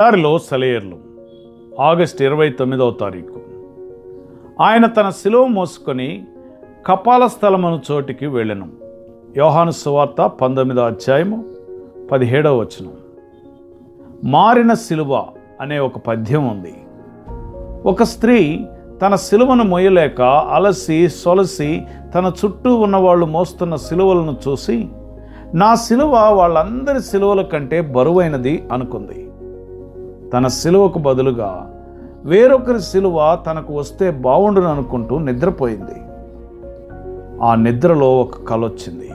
దారిలో సెలయేర్లు. ఆగస్టు 29వ తారీఖు. ఆయన తన శిలువ మోసుకొని కపాల స్థలమను చోటికి వెళ్ళెను. యోహాను సువార్త 19వ అధ్యాయము 17వ వచనం. మారిన శిలువ అనే ఒక పద్యం ఉంది. ఒక స్త్రీ తన శిలువను మోయలేక అలసి సొలసి తన చుట్టూ ఉన్నవాళ్ళు మోస్తున్న శిలువలను చూసి, నా శిలువ వాళ్ళందరి శిలువల కంటే బరువైనది అనుకుంది. తన శిలువకు బదులుగా వేరొకరి శిలువ తనకు వస్తే బావుండును అనుకుంటూ నిద్రపోయింది. ఆ నిద్రలో ఒక కల వచ్చింది.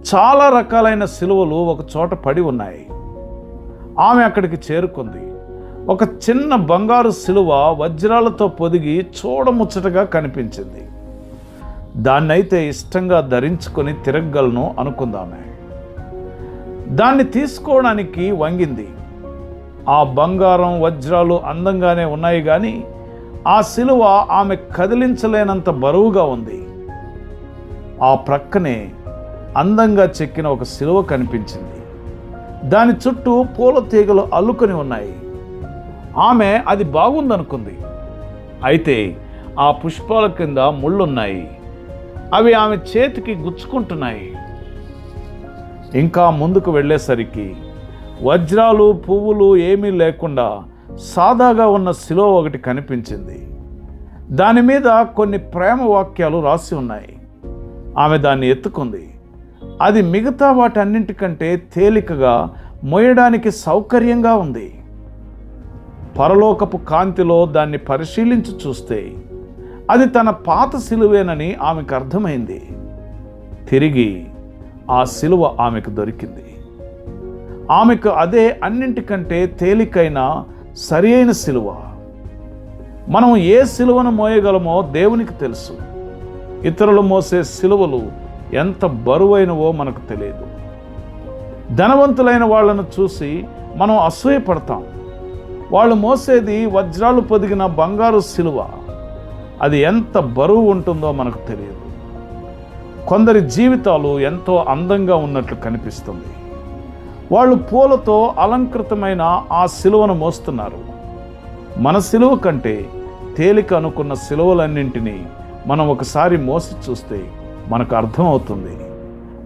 చాలా రకాలైన శిలువలు ఒక చోట పడి ఉన్నాయి. ఆమె అక్కడికి చేరుకుంది. ఒక చిన్న బంగారు శిలువ వజ్రాలతో పొదిగి చూడముచ్చటగా కనిపించింది. దాన్నైతే ఇష్టంగా ధరించుకొని తిరగలను అనుకుందామె. దాన్ని తీసుకోవడానికి వంగింది. ఆ బంగారం వజ్రాలు అందంగానే ఉన్నాయి, కానీ ఆ శిలువ ఆమె కదిలించలేనంత బరువుగా ఉంది. ఆ ప్రక్కనే అందంగా చెక్కిన ఒక శిలువ కనిపించింది. దాని చుట్టూ పూల తీగలు అల్లుకొని ఉన్నాయి. ఆమె అది బాగుందనుకుంది. అయితే ఆ పుష్పాల కింద ముళ్ళున్నాయి. అవి ఆమె చేతికి గుచ్చుకుంటున్నాయి. ఇంకా ముందుకు వెళ్ళేసరికి వజ్రాలు పువ్వులు ఏమీ లేకుండా సాదాగా ఉన్న శిలువ ఒకటి కనిపించింది. దాని మీద కొన్ని ప్రేమ వాక్యాలు రాసి ఉన్నాయి. ఆమె దాన్ని ఎత్తుకుంది. అది మిగతా వాటన్నింటికంటే తేలికగా మోయడానికి సౌకర్యంగా ఉంది. పరలోకపు కాంతిలో దాన్ని పరిశీలించి చూస్తే అది తన పాత శిలువేనని ఆమెకు అర్థమైంది. తిరిగి ఆ శిలువ ఆమెకు దొరికింది. ఆమెకు అదే అన్నింటికంటే తేలికైన సరి అయిన శిలువ. మనం ఏ శిలువను మోయగలమో దేవునికి తెలుసు. ఇతరులు మోసే శిలువలు ఎంత బరువైనవో మనకు తెలియదు. ధనవంతులైన వాళ్ళను చూసి మనం అసూయపడతాం. వాళ్ళు మోసేది వజ్రాలు పొదిగిన బంగారు శిలువ. అది ఎంత బరువు ఉంటుందో మనకు తెలియదు. కొందరి జీవితాలు ఎంతో అందంగా ఉన్నట్లు కనిపిస్తుంది. వాళ్ళు పూలతో అలంకృతమైన ఆ శిలువను మోస్తున్నారు. మన శిలువ కంటే తేలిక అనుకున్న శిలువలన్నింటినీ మనం ఒకసారి మోసి చూస్తే మనకు అర్థమవుతుంది,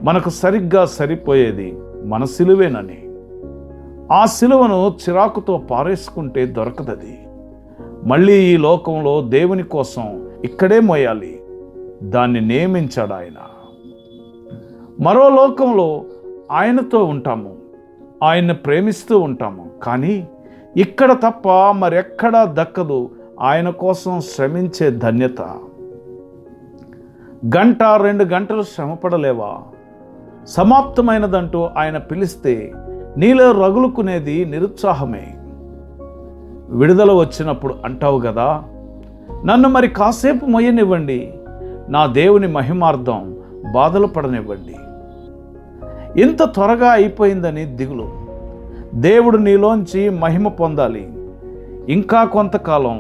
మనకు సరిగ్గా సరిపోయేది మన శిలువేనని. ఆ శిలువను చిరాకుతో పారేసుకుంటే దొరకదది. మళ్ళీ ఈ లోకంలో దేవుని కోసం ఇక్కడే మోయాలి. దాన్ని నియమించాడు ఆయన. మరో లోకంలో ఆయనతో ఉంటాము, ఆయన్ని ప్రేమిస్తూ ఉంటాము. కానీ ఇక్కడ తప్ప మరెక్కడా దక్కదు ఆయన కోసం శ్రమించే ధన్యత. గంట 2 గంటలు శ్రమపడలేవా? సమాప్తమైనదంటూ ఆయన పిలిస్తే నీలో రగులుకునేది నిరుత్సాహమే. విడుదల వచ్చినప్పుడు అంటావు కదా, నన్ను మరి కాసేపు మొయ్యనివ్వండి, నా దేవుని మహిమార్థం బాధలు పడనివ్వండి. ఇంత త్వరగా అయిపోయిందని దిగులు. దేవుడు నీలోంచి మహిమ పొందాలి. ఇంకా కొంతకాలం,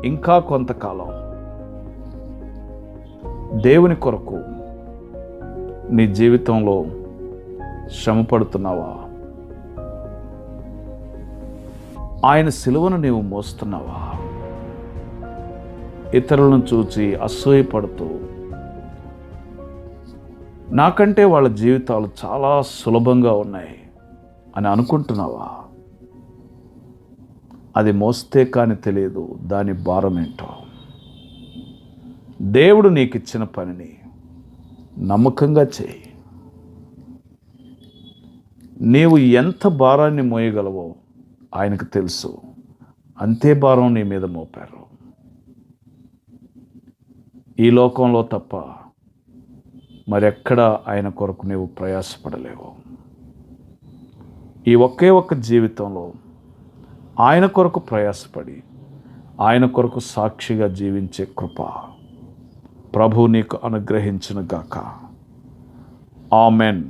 ఇంకా కొంతకాలం. దేవుని కొరకు నీ జీవితంలో శ్రమ పడుతున్నావా? ఆయన శిలువను నీవు మోస్తున్నావా? ఇతరులను చూచి అసూయపడుతూ, నాకంటే వాళ్ళ జీవితాలు చాలా సులభంగా ఉన్నాయి అని అనుకుంటున్నావా? అది మోస్తే కానీ తెలియదు దాని భారం ఏంటో. దేవుడు నీకు ఇచ్చిన పనిని నమ్మకంగా చేయి. నీవు ఎంత భారాన్ని మోయగలవో ఆయనకు తెలుసు. అంతే భారం నీ మీద మోపారు. ఈ లోకంలో తప్ప మరెక్కడా ఆయన కొరకు నీవు ప్రయాసపడలేవు. ఈ ఒకే ఒక్క జీవితంలో ఆయన కొరకు ప్రయాసపడి ఆయన కొరకు సాక్షిగా జీవించే కృప ప్రభువు నీకు అనుగ్రహించును గాక. ఆమెన్.